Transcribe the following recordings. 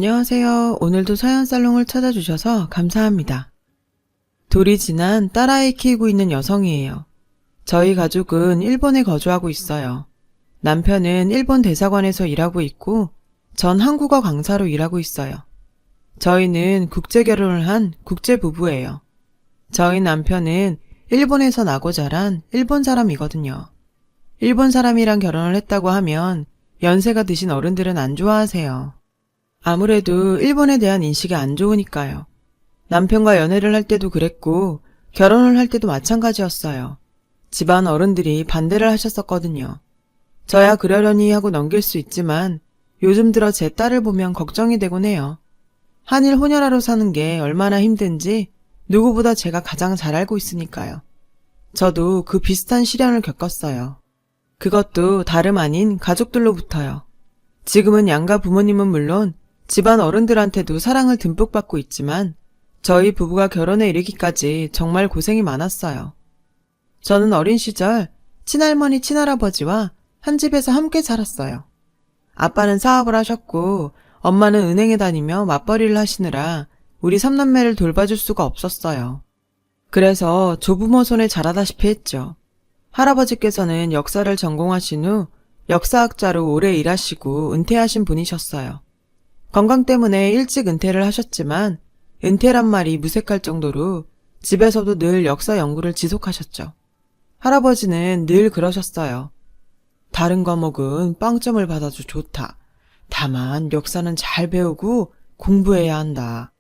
안녕하세요. 오늘도 서연살롱을 찾아주셔서 감사합니다. 돌이 지난 딸아이 키우고 있는 여성이에요. 저희 가족은 일본에 거주하고 있어요. 남편은 일본 대사관에서 일하고 있고 전 한국어 강사로 일하고 있어요. 저희는 국제 결혼을 한 국제 부부예요. 저희 남편은 일본에서 나고 자란 일본 사람이거든요. 일본 사람이랑 결혼을 했다고 하면 연세가 드신 어른들은 안 좋아하세요. 아무래도 일본에 대한 인식이 안 좋으니까요. 남편과 연애를 할 때도 그랬고 결혼을 할 때도 마찬가지였어요. 집안 어른들이 반대를 하셨었거든요. 저야 그러려니 하고 넘길 수 있지만 요즘 들어 제 딸을 보면 걱정이 되곤 해요. 한일 혼혈아로 사는 게 얼마나 힘든지 누구보다 제가 가장 잘 알고 있으니까요. 저도 그 비슷한 시련을 겪었어요. 그것도 다름 아닌 가족들로부터요. 지금은 양가 부모님은 물론 집안 어른들한테도 사랑을 듬뿍 받고 있지만 저희 부부가 결혼에 이르기까지 정말 고생이 많았어요. 저는 어린 시절 친할머니 친할아버지와 한 집에서 함께 살았어요. 아빠는 사업을 하셨고 엄마는 은행에 다니며 맞벌이를 하시느라 우리 삼남매를 돌봐줄 수가 없었어요. 그래서 조부모 손에 자라다시피 했죠. 할아버지께서는 역사를 전공하신 후 역사학자로 오래 일하시고 은퇴하신 분이셨어요. 건강 때문에 일찍 은퇴를 하셨지만 은퇴란 말이 무색할 정도로 집에서도 늘 역사 연구를 지속하셨죠. 할아버지는 늘 그러셨어요. 다른 과목은 빵점을 받아도 좋다. 다만 역사는 잘 배우고 공부해야 한다.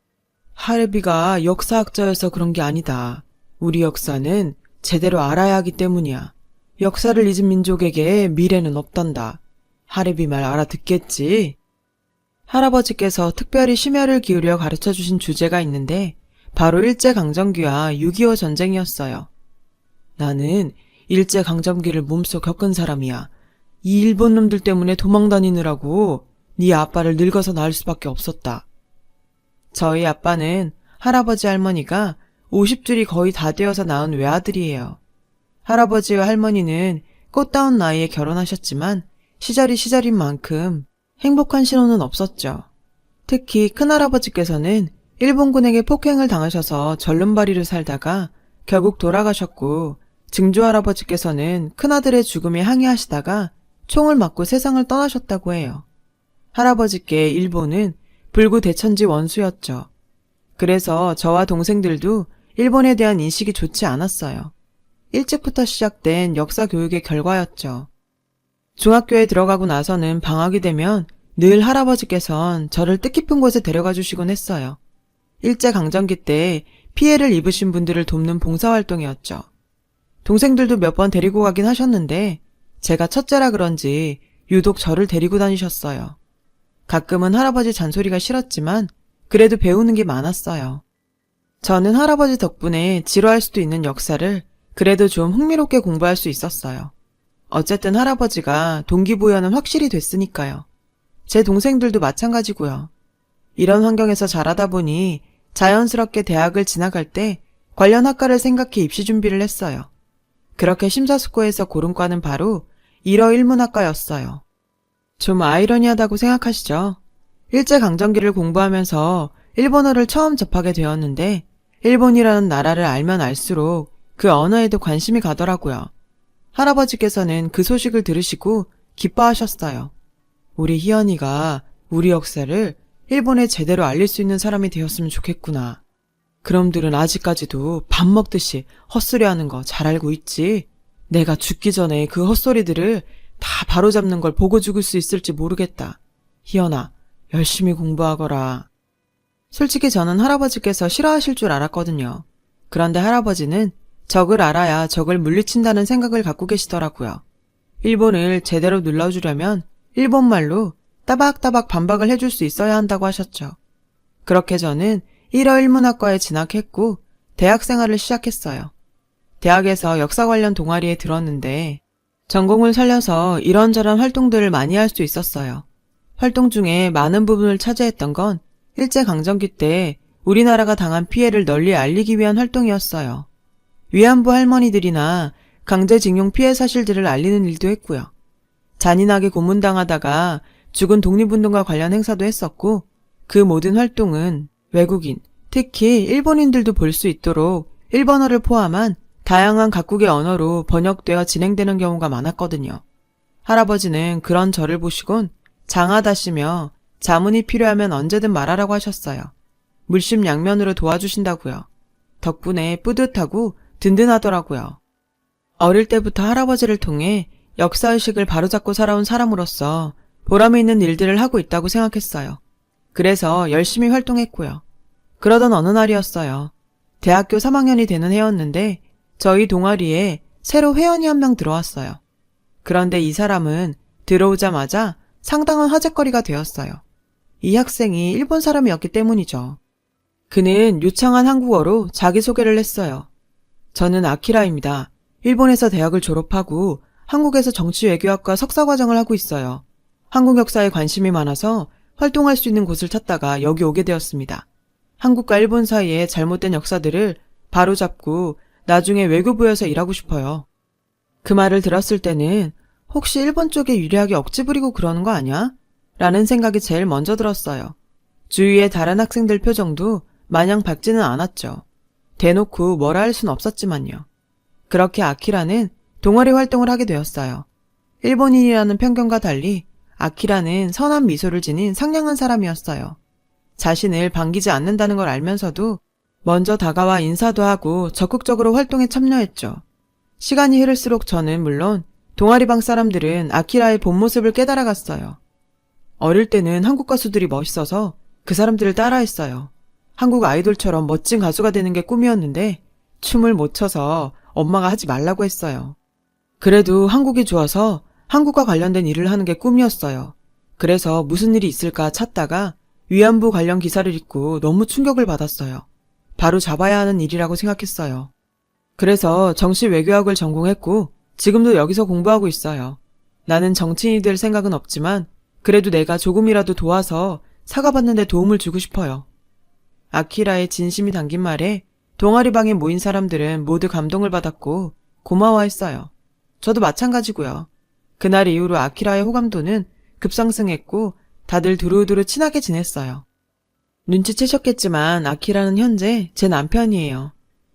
할애비가 역사학자여서 그런 게 아니다. 우리 역사는 제대로 알아야 하기 때문이야. 역사를 잊은 민족에게 미래는 없단다. 할애비 말 알아듣겠지? 할아버지께서 특별히 심혈을 기울여 가르쳐주신 주제가 있는데 바로 일제강점기와 6.25 전쟁이었어요. 나는 일제강점기를 몸소 겪은 사람이야. 이 일본 놈들 때문에 도망다니느라고 네 아빠를 늙어서 낳을 수밖에 없었다. 저희 아빠는 할아버지 할머니가 50줄이 거의 다 되어서 낳은 외아들이에요. 할아버지와 할머니는 꽃다운 나이에 결혼하셨지만 시절이 시절인 만큼 행복한 신혼은 없었죠. 특히 큰할아버지께서는 일본군에게 폭행을 당하셔서 절름발이로 살다가 결국 돌아가셨고 증조할아버지께서는 큰아들의 죽음에 항의하시다가 총을 맞고 세상을 떠나셨다고 해요. 할아버지께 일본은 불구대천지 원수였죠. 그래서 저와 동생들도 일본에 대한 인식이 좋지 않았어요. 일찍부터 시작된 역사 교육의 결과였죠. 중학교에 들어가고 나서는 방학이 되면 늘 할아버지께선 저를 뜻깊은 곳에 데려가 주시곤 했어요. 일제강점기 때 피해를 입으신 분들을 돕는 봉사활동이었죠. 동생들도 몇 번 데리고 가긴 하셨는데 제가 첫째라 그런지 유독 저를 데리고 다니셨어요. 가끔은 할아버지 잔소리가 싫었지만 그래도 배우는 게 많았어요. 저는 할아버지 덕분에 지루할 수도 있는 역사를 그래도 좀 흥미롭게 공부할 수 있었어요. 어쨌든 할아버지가 동기부여는 확실히 됐으니까요. 제 동생들도 마찬가지고요. 이런 환경에서 자라다 보니 자연스럽게 대학을 진학할 때 관련 학과를 생각해 입시 준비를 했어요. 그렇게 심사숙고해서 고른 과는 바로 일어일문학과였어요. 좀 아이러니하다고 생각하시죠? 일제강점기를 공부하면서 일본어를 처음 접하게 되었는데 일본이라는 나라를 알면 알수록 그 언어에도 관심이 가더라고요. 할아버지께서는 그 소식을 들으시고 기뻐하셨어요. 우리 희연이가 우리 역사를 일본에 제대로 알릴 수 있는 사람이 되었으면 좋겠구나. 그놈들은 아직까지도 밥 먹듯이 헛소리하는 거 잘 알고 있지. 내가 죽기 전에 그 헛소리들을 다 바로잡는 걸 보고 죽을 수 있을지 모르겠다. 희연아, 열심히 공부하거라. 솔직히 저는 할아버지께서 싫어하실 줄 알았거든요. 그런데 할아버지는 적을 알아야 적을 물리친다는 생각을 갖고 계시더라고요. 일본을 제대로 눌러주려면 일본말로 따박따박 반박을 해줄 수 있어야 한다고 하셨죠. 그렇게 저는 일어일문학과에 진학했고 대학 생활을 시작했어요. 대학에서 역사 관련 동아리에 들었는데 전공을 살려서 이런저런 활동들을 많이 할 수 있었어요. 활동 중에 많은 부분을 차지했던 건 일제강점기 때 우리나라가 당한 피해를 널리 알리기 위한 활동이었어요. 위안부 할머니들이나 강제징용 피해 사실들을 알리는 일도 했고요. 잔인하게 고문당하다가 죽은 독립운동가 관련 행사도 했었고 그 모든 활동은 외국인, 특히 일본인들도 볼 수 있도록 일본어를 포함한 다양한 각국의 언어로 번역되어 진행되는 경우가 많았거든요. 할아버지는 그런 저를 보시곤 장하다시며 자문이 필요하면 언제든 말하라고 하셨어요. 물심양면으로 도와주신다고요. 덕분에 뿌듯하고 든든하더라고요. 어릴 때부터 할아버지를 통해 역사의식을 바로잡고 살아온 사람으로서 보람이 있는 일들을 하고 있다고 생각했어요. 그래서 열심히 활동했고요. 그러던 어느 날이었어요. 대학교 3학년이 되는 해였는데 저희 동아리에 새로 회원이 한 명 들어왔어요. 그런데 이 사람은 들어오자마자 상당한 화제거리가 되었어요. 이 학생이 일본 사람이었기 때문이죠. 그는 유창한 한국어로 자기소개를 했어요. 저는 아키라입니다. 일본에서 대학을 졸업하고 한국에서 정치외교학과 석사과정을 하고 있어요. 한국 역사에 관심이 많아서 활동할 수 있는 곳을 찾다가 여기 오게 되었습니다. 한국과 일본 사이의 잘못된 역사들을 바로잡고 나중에 외교부에서 일하고 싶어요. 그 말을 들었을 때는 혹시 일본 쪽에 유리하게 억지 부리고 그러는 거 아니야? 라는 생각이 제일 먼저 들었어요. 주위의 다른 학생들 표정도 마냥 밝지는 않았죠. 대놓고 뭐라 할 순 없었지만요. 그렇게 아키라는 동아리 활동을 하게 되었어요. 일본인이라는 편견과 달리 아키라는 선한 미소를 지닌 상냥한 사람이었어요. 자신을 반기지 않는다는 걸 알면서도 먼저 다가와 인사도 하고 적극적으로 활동에 참여했죠. 시간이 흐를수록 저는 물론 동아리방 사람들은 아키라의 본 모습을 깨달아갔어요. 어릴 때는 한국 가수들이 멋있어서 그 사람들을 따라했어요. 한국 아이돌처럼 멋진 가수가 되는 게 꿈이었는데 춤을 못 춰서 엄마가 하지 말라고 했어요. 그래도 한국이 좋아서 한국과 관련된 일을 하는 게 꿈이었어요. 그래서 무슨 일이 있을까 찾다가 위안부 관련 기사를 읽고 너무 충격을 받았어요. 바로 잡아야 하는 일이라고 생각했어요. 그래서 정치외교학을 전공했고 지금도 여기서 공부하고 있어요. 나는 정치인이 될 생각은 없지만 그래도 내가 조금이라도 도와서 사과받는 데 도움을 주고 싶어요. 아키라의 진심이 담긴 말에 동아리방에 모인 사람들은 모두 감동을 받았고 고마워했어요. 저도 마찬가지고요. 그날 이후로 아키라의 호감도는 급상승했고 다들 두루두루 친하게 지냈어요. 눈치채셨겠지만 아키라는 현재 제 남편이에요.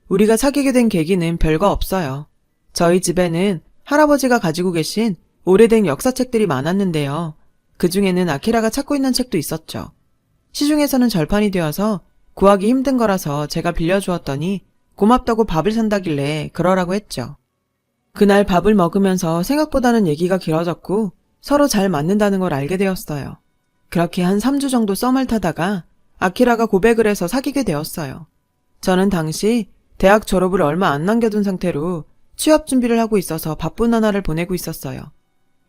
우리가 사귀게 된 계기는 별거 없어요. 저희 집에는 할아버지가 가지고 계신 오래된 역사책들이 많았는데요. 그 중에는 아키라가 찾고 있는 책도 있었죠. 시중에서는 절판이 되어서 구하기 힘든 거라서 제가 빌려주었더니 고맙다고 밥을 산다길래 그러라고 했죠. 그날 밥을 먹으면서 생각보다는 얘기가 길어졌고 서로 잘 맞는다는 걸 알게 되었어요. 그렇게 한 3주 정도 썸을 타다가 아키라가 고백을 해서 사귀게 되었어요. 저는 당시 대학 졸업을 얼마 안 남겨둔 상태로 취업 준비를 하고 있어서 바쁜 나날을 보내고 있었어요.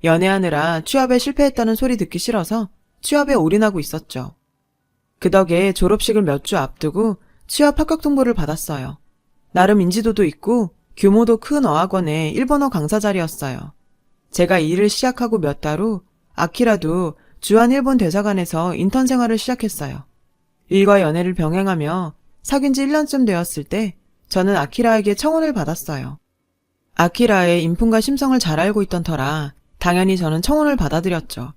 연애하느라 취업에 실패했다는 소리 듣기 싫어서 취업에 올인하고 있었죠. 그 덕에 졸업식을 몇 주 앞두고 취업 합격 통보를 받았어요. 나름 인지도도 있고 규모도 큰 어학원의 일본어 강사 자리였어요. 제가 일을 시작하고 몇 달 후 아키라도 주한 일본 대사관에서 인턴 생활을 시작했어요. 일과 연애를 병행하며 사귄 지 1년쯤 되었을 때 저는 아키라에게 청혼을 받았어요. 아키라의 인품과 심성을 잘 알고 있던 터라 당연히 저는 청혼을 받아들였죠.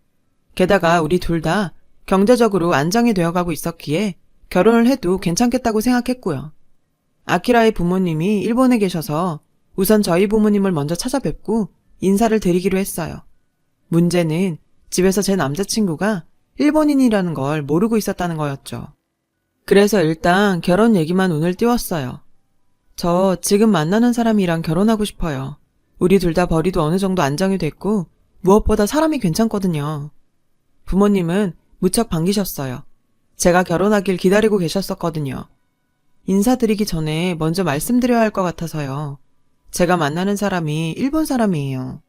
게다가 우리 둘 다 경제적으로 안정이 되어가고 있었기에 결혼을 해도 괜찮겠다고 생각했고요. 아키라의 부모님이 일본에 계셔서 우선 저희 부모님을 먼저 찾아뵙고 인사를 드리기로 했어요. 문제는 집에서 제 남자친구가 일본인이라는 걸 모르고 있었다는 거였죠. 그래서 일단 결혼 얘기만 운을 띄웠어요. 저 지금 만나는 사람이랑 결혼하고 싶어요. 우리 둘 다 벌이도 어느 정도 안정이 됐고 무엇보다 사람이 괜찮거든요. 부모님은 무척 반기셨어요. 제가 결혼하길 기다리고 계셨었거든요. 인사드리기 전에 먼저 말씀드려야 할 것 같아서요. 제가 만나는 사람이 일본 사람이에요.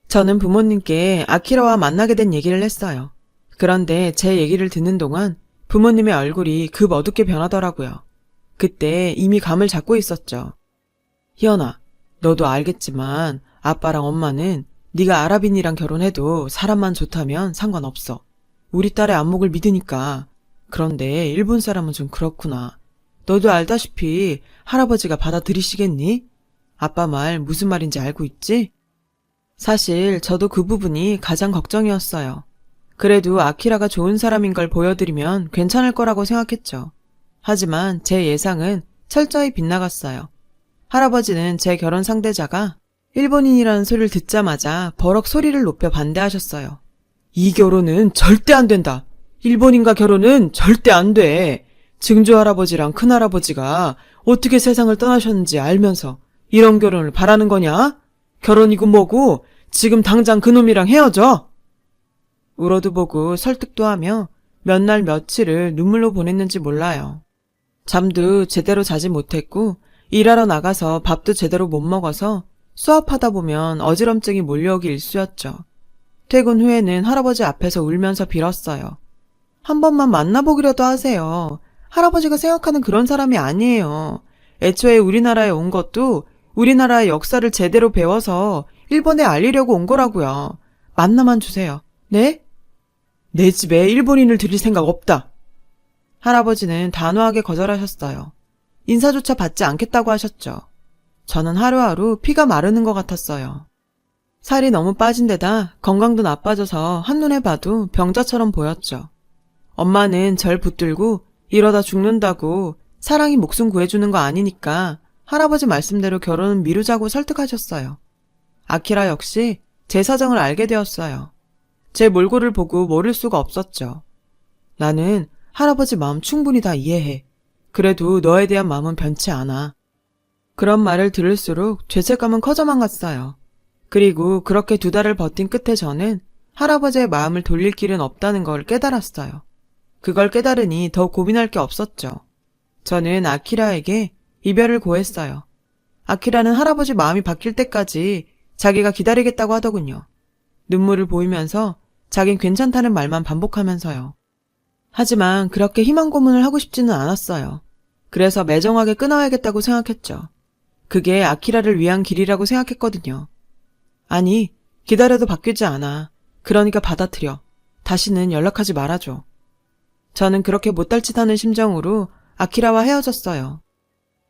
저는 부모님께 아키라와 만나게 된 얘기를 했어요. 그런데 제 얘기를 듣는 동안 부모님의 얼굴이 급 어둡게 변하더라고요. 그때 이미 감을 잡고 있었죠. 희연아, 너도 알겠지만 아빠랑 엄마는 네가 아랍인이랑 결혼해도 사람만 좋다면 상관없어. 우리 딸의 안목을 믿으니까. 그런데 일본 사람은 좀 그렇구나. 너도 알다시피 할아버지가 받아들이시겠니? 아빠 말 무슨 말인지 알고 있지? 사실 저도 그 부분이 가장 걱정이었어요. 그래도 아키라가 좋은 사람인 걸 보여드리면 괜찮을 거라고 생각했죠. 하지만 제 예상은 철저히 빗나갔어요. 할아버지는 제 결혼 상대자가 일본인이라는 소리를 듣자마자 버럭 소리를 높여 반대하셨어요. 이 결혼은 절대 안 된다. 일본인과 결혼은 절대 안 돼. 증조 할아버지랑 큰할아버지가 어떻게 세상을 떠나셨는지 알면서 이런 결혼을 바라는 거냐? 결혼이고 뭐고 지금 당장 그놈이랑 헤어져. 울어도 보고 설득도 하며 몇 날 며칠을 눈물로 보냈는지 몰라요. 잠도 제대로 자지 못했고 일하러 나가서 밥도 제대로 못 먹어서 수업하다 보면 어지럼증이 몰려오기 일쑤였죠. 퇴근 후에는 할아버지 앞에서 울면서 빌었어요. 한 번만 만나보기라도 하세요. 할아버지가 생각하는 그런 사람이 아니에요. 애초에 우리나라에 온 것도 우리나라의 역사를 제대로 배워서 일본에 알리려고 온 거라고요. 만나만 주세요. 네? 내 집에 일본인을 들일 생각 없다. 할아버지는 단호하게 거절하셨어요. 인사조차 받지 않겠다고 하셨죠. 저는 하루하루 피가 마르는 것 같았어요. 살이 너무 빠진 데다 건강도 나빠져서 한눈에 봐도 병자처럼 보였죠. 엄마는 절 붙들고 이러다 죽는다고 사랑이 목숨 구해주는 거 아니니까 할아버지 말씀대로 결혼은 미루자고 설득하셨어요. 아키라 역시 제 사정을 알게 되었어요. 제 몰골을 보고 모를 수가 없었죠. 나는 할아버지 마음 충분히 다 이해해. 그래도 너에 대한 마음은 변치 않아. 그런 말을 들을수록 죄책감은 커져만 갔어요. 그리고 그렇게 2달을 버틴 끝에 저는 할아버지의 마음을 돌릴 길은 없다는 걸 깨달았어요. 그걸 깨달으니 더 고민할 게 없었죠. 저는 아키라에게 이별을 고했어요. 아키라는 할아버지 마음이 바뀔 때까지 자기가 기다리겠다고 하더군요. 눈물을 보이면서 자긴 괜찮다는 말만 반복하면서요. 하지만 그렇게 희망 고문을 하고 싶지는 않았어요. 그래서 매정하게 끊어야겠다고 생각했죠. 그게 아키라를 위한 길이라고 생각했거든요. 아니, 기다려도 바뀌지 않아. 그러니까 받아들여. 다시는 연락하지 말아줘. 저는 그렇게 못할 짓 하는 심정으로 아키라와 헤어졌어요.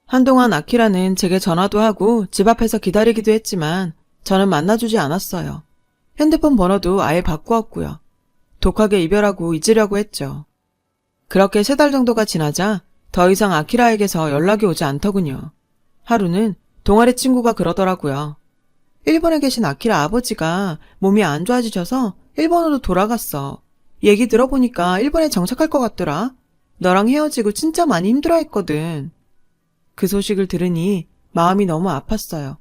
한동안 아키라는 제게 전화도 하고 집 앞에서 기다리기도 했지만 저는 만나주지 않았어요. 핸드폰 번호도 아예 바꾸었고요. 독하게 이별하고 잊으려고 했죠. 그렇게 3달 정도가 지나자 더 이상 아키라에게서 연락이 오지 않더군요. 하루는 동아리 친구가 그러더라고요. 일본에 계신 아키라 아버지가 몸이 안 좋아지셔서 일본으로 돌아갔어. 얘기 들어보니까 일본에 정착할 것 같더라. 너랑 헤어지고 진짜 많이 힘들어했거든. 그 소식을 들으니 마음이 너무 아팠어요.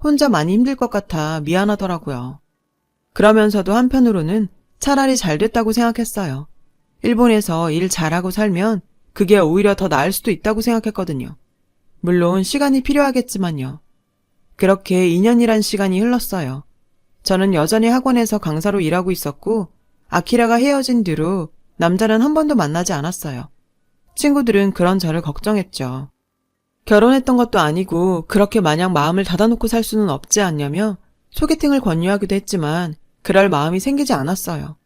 혼자 많이 힘들 것 같아 미안하더라고요. 그러면서도 한편으로는 차라리 잘 됐다고 생각했어요. 일본에서 일 잘하고 살면 그게 오히려 더 나을 수도 있다고 생각했거든요. 물론 시간이 필요하겠지만요. 그렇게 2년이란 시간이 흘렀어요. 저는 여전히 학원에서 강사로 일하고 있었고 아키라가 헤어진 뒤로 남자는 한 번도 만나지 않았어요. 친구들은 그런 저를 걱정했죠. 결혼했던 것도 아니고 그렇게 마냥 마음을 닫아놓고 살 수는 없지 않냐며 소개팅을 권유하기도 했지만 그럴 마음이 생기지 않았어요.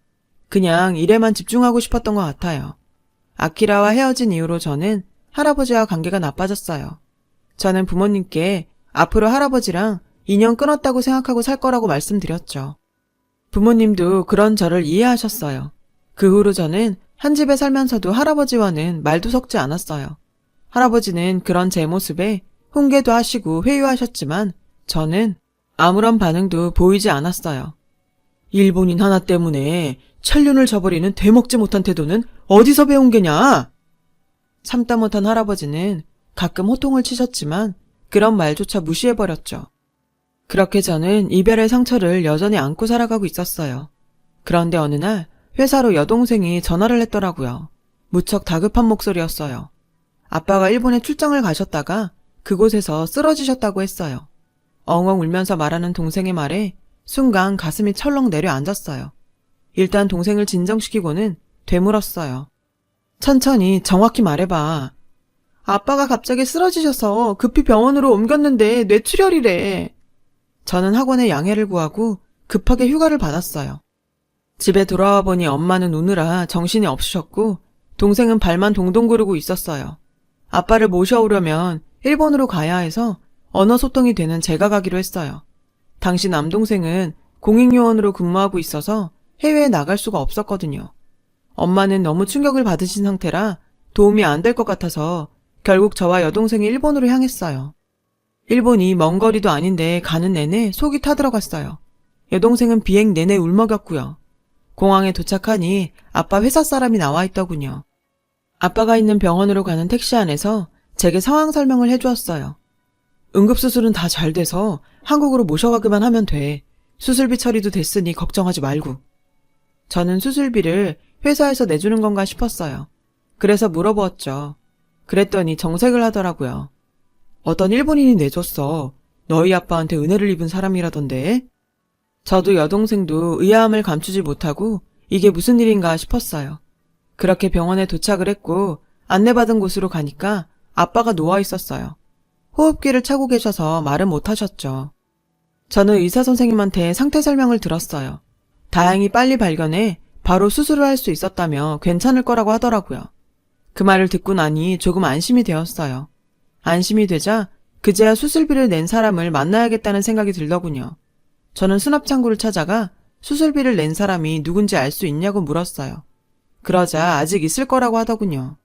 그냥 일에만 집중하고 싶었던 것 같아요. 아키라와 헤어진 이후로 저는 할아버지와 관계가 나빠졌어요. 저는 부모님께 앞으로 할아버지랑 인연 끊었다고 생각하고 살 거라고 말씀드렸죠. 부모님도 그런 저를 이해하셨어요. 그 후로 저는 한 집에 살면서도 할아버지와는 말도 섞지 않았어요. 할아버지는 그런 제 모습에 훈계도 하시고 회유하셨지만 저는 아무런 반응도 보이지 않았어요. 일본인 하나 때문에 천륜을 저버리는 되먹지 못한 태도는 어디서 배운 게냐? 참다 못한 할아버지는 가끔 호통을 치셨지만 그런 말조차 무시해버렸죠. 그렇게 저는 이별의 상처를 여전히 안고 살아가고 있었어요. 그런데 어느 날 회사로 여동생이 전화를 했더라고요. 무척 다급한 목소리였어요. 아빠가 일본에 출장을 가셨다가 그곳에서 쓰러지셨다고 했어요. 엉엉 울면서 말하는 동생의 말에 순간 가슴이 철렁 내려앉았어요. 일단 동생을 진정시키고는 되물었어요. 천천히 정확히 말해봐. 아빠가 갑자기 쓰러지셔서 급히 병원으로 옮겼는데 뇌출혈이래. 저는 학원에 양해를 구하고 급하게 휴가를 받았어요. 집에 돌아와 보니 엄마는 우느라 정신이 없으셨고 동생은 발만 동동 구르고 있었어요. 아빠를 모셔오려면 일본으로 가야 해서 언어 소통이 되는 제가 가기로 했어요. 당시 남동생은 공익요원으로 근무하고 있어서 해외에 나갈 수가 없었거든요. 엄마는 너무 충격을 받으신 상태라 도움이 안 될 것 같아서 결국 저와 여동생이 일본으로 향했어요. 일본이 먼 거리도 아닌데 가는 내내 속이 타들어갔어요. 여동생은 비행 내내 울먹였고요. 공항에 도착하니 아빠 회사 사람이 나와 있더군요. 아빠가 있는 병원으로 가는 택시 안에서 제게 상황 설명을 해주었어요. 응급수술은 다 잘 돼서 한국으로 모셔가기만 하면 돼. 수술비 처리도 됐으니 걱정하지 말고. 저는 수술비를 회사에서 내주는 건가 싶었어요. 그래서 물어보았죠. 그랬더니 정색을 하더라고요. 어떤 일본인이 내줬어. 너희 아빠한테 은혜를 입은 사람이라던데. 저도 여동생도 의아함을 감추지 못하고 이게 무슨 일인가 싶었어요. 그렇게 병원에 도착을 했고 안내받은 곳으로 가니까 아빠가 누워 있었어요. 호흡기를 차고 계셔서 말은 못하셨죠. 저는 의사 선생님한테 상태 설명을 들었어요. 다행히 빨리 발견해 바로 수술을 할 수 있었다며 괜찮을 거라고 하더라고요. 그 말을 듣고 나니 조금 안심이 되었어요. 안심이 되자 그제야 수술비를 낸 사람을 만나야겠다는 생각이 들더군요. 저는 수납창고를 찾아가 수술비를 낸 사람이 누군지 알 수 있냐고 물었어요. 그러자 아직 있을 거라고 하더군요.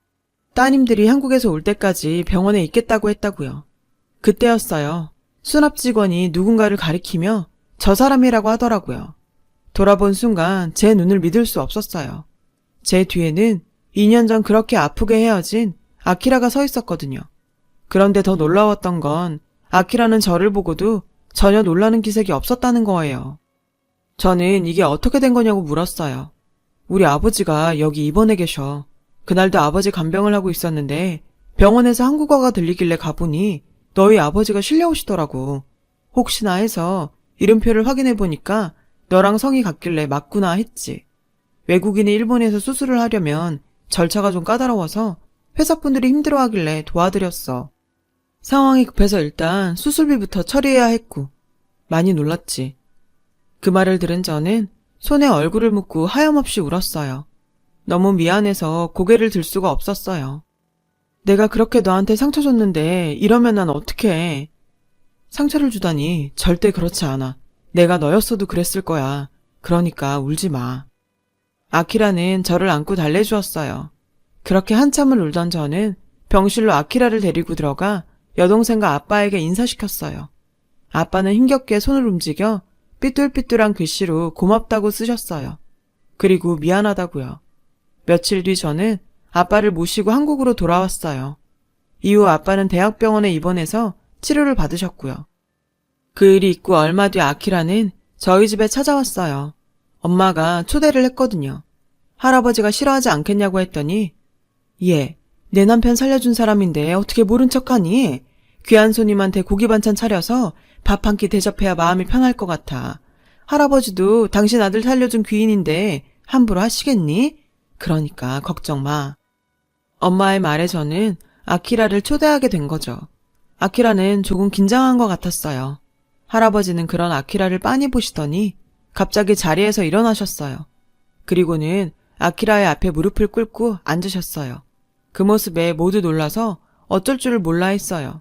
따님들이 한국에서 올 때까지 병원에 있겠다고 했다고요. 그때였어요. 수납 직원이 누군가를 가리키며 저 사람이라고 하더라고요. 돌아본 순간 제 눈을 믿을 수 없었어요. 제 뒤에는 2년 전 그렇게 아프게 헤어진 아키라가 서 있었거든요. 그런데 더 놀라웠던 건 아키라는 저를 보고도 전혀 놀라는 기색이 없었다는 거예요. 저는 이게 어떻게 된 거냐고 물었어요. 우리 아버지가 여기 입원해 계셔. 그날도 아버지 간병을 하고 있었는데 병원에서 한국어가 들리길래 가보니 너희 아버지가 실려오시더라고. 혹시나 해서 이름표를 확인해 보니까 너랑 성이 같길래 맞구나 했지. 외국인이 일본에서 수술을 하려면 절차가 좀 까다로워서 회사분들이 힘들어하길래 도와드렸어. 상황이 급해서 일단 수술비부터 처리해야 했고 많이 놀랐지. 그 말을 들은 저는 손에 얼굴을 묻고 하염없이 울었어요. 너무 미안해서 고개를 들 수가 없었어요. 내가 그렇게 너한테 상처 줬는데 이러면 난 어떡해. 상처를 주다니 절대 그렇지 않아. 내가 너였어도 그랬을 거야. 그러니까 울지 마. 아키라는 저를 안고 달래주었어요. 그렇게 한참을 울던 저는 병실로 아키라를 데리고 들어가 여동생과 아빠에게 인사시켰어요. 아빠는 힘겹게 손을 움직여 삐뚤삐뚤한 글씨로 고맙다고 쓰셨어요. 그리고 미안하다고요. 며칠 뒤 저는 아빠를 모시고 한국으로 돌아왔어요. 이후 아빠는 대학병원에 입원해서 치료를 받으셨고요. 그 일이 있고 얼마 뒤 아키라는 저희 집에 찾아왔어요. 엄마가 초대를 했거든요. 할아버지가 싫어하지 않겠냐고 했더니 얘, 내 남편 살려준 사람인데 어떻게 모른 척하니? 귀한 손님한테 고기 반찬 차려서 밥 한 끼 대접해야 마음이 편할 것 같아. 할아버지도 당신 아들 살려준 귀인인데 함부로 하시겠니? 그러니까 걱정 마. 엄마의 말에 저는 아키라를 초대하게 된 거죠. 아키라는 조금 긴장한 것 같았어요. 할아버지는 그런 아키라를 빤히 보시더니 갑자기 자리에서 일어나셨어요. 그리고는 아키라의 앞에 무릎을 꿇고 앉으셨어요. 그 모습에 모두 놀라서 어쩔 줄을 몰라 했어요.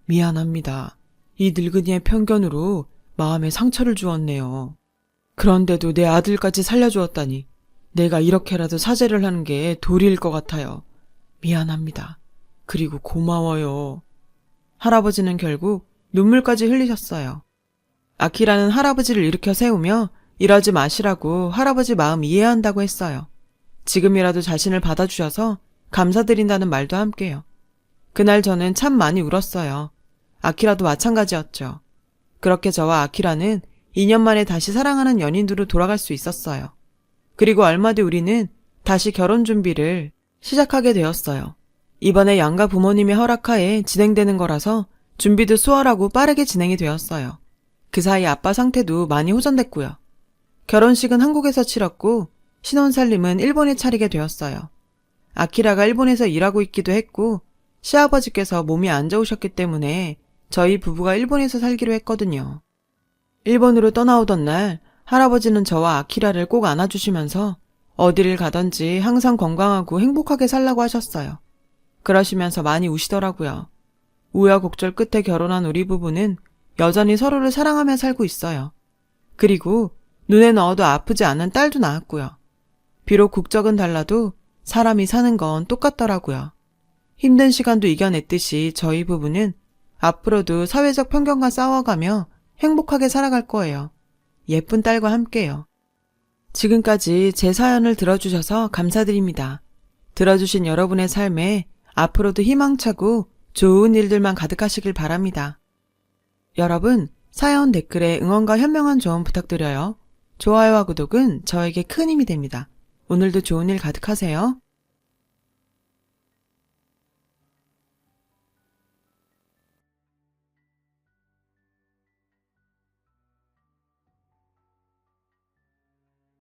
미안합니다. 이 늙은이의 편견으로 마음에 상처를 주었네요. 그런데도 내 아들까지 살려주었다니 내가 이렇게라도 사죄를 하는 게 도리일 것 같아요. 미안합니다. 그리고 고마워요. 할아버지는 결국 눈물까지 흘리셨어요. 아키라는 할아버지를 일으켜 세우며 이러지 마시라고 할아버지 마음 이해한다고 했어요. 지금이라도 자신을 받아주셔서 감사드린다는 말도 함께요. 그날 저는 참 많이 울었어요. 아키라도 마찬가지였죠. 그렇게 저와 아키라는 2년 만에 다시 사랑하는 연인으로 돌아갈 수 있었어요. 그리고 얼마 뒤 우리는 다시 결혼 준비를 시작하게 되었어요. 이번에 양가 부모님의 허락하에 진행되는 거라서 준비도 수월하고 빠르게 진행이 되었어요. 그 사이 아빠 상태도 많이 호전됐고요. 결혼식은 한국에서 치렀고 신혼살림은 일본에 차리게 되었어요. 아키라가 일본에서 일하고 있기도 했고 시아버지께서 몸이 안 좋으셨기 때문에 저희 부부가 일본에서 살기로 했거든요. 일본으로 떠나오던 날 할아버지는 저와 아키라를 꼭 안아주시면서 어디를 가든지 항상 건강하고 행복하게 살라고 하셨어요. 그러시면서 많이 우시더라고요. 우여곡절 끝에 결혼한 우리 부부는 여전히 서로를 사랑하며 살고 있어요. 그리고 눈에 넣어도 아프지 않은 딸도 낳았고요. 비록 국적은 달라도 사람이 사는 건 똑같더라고요. 힘든 시간도 이겨냈듯이 저희 부부는 앞으로도 사회적 편견과 싸워가며 행복하게 살아갈 거예요. 예쁜 딸과 함께요. 지금까지 제 사연을 들어주셔서 감사드립니다. 들어주신 여러분의 삶에 앞으로도 희망차고 좋은 일들만 가득하시길 바랍니다. 여러분, 사연 댓글에 응원과 현명한 조언 부탁드려요. 좋아요와 구독은 저에게 큰 힘이 됩니다. 오늘도 좋은 일 가득하세요.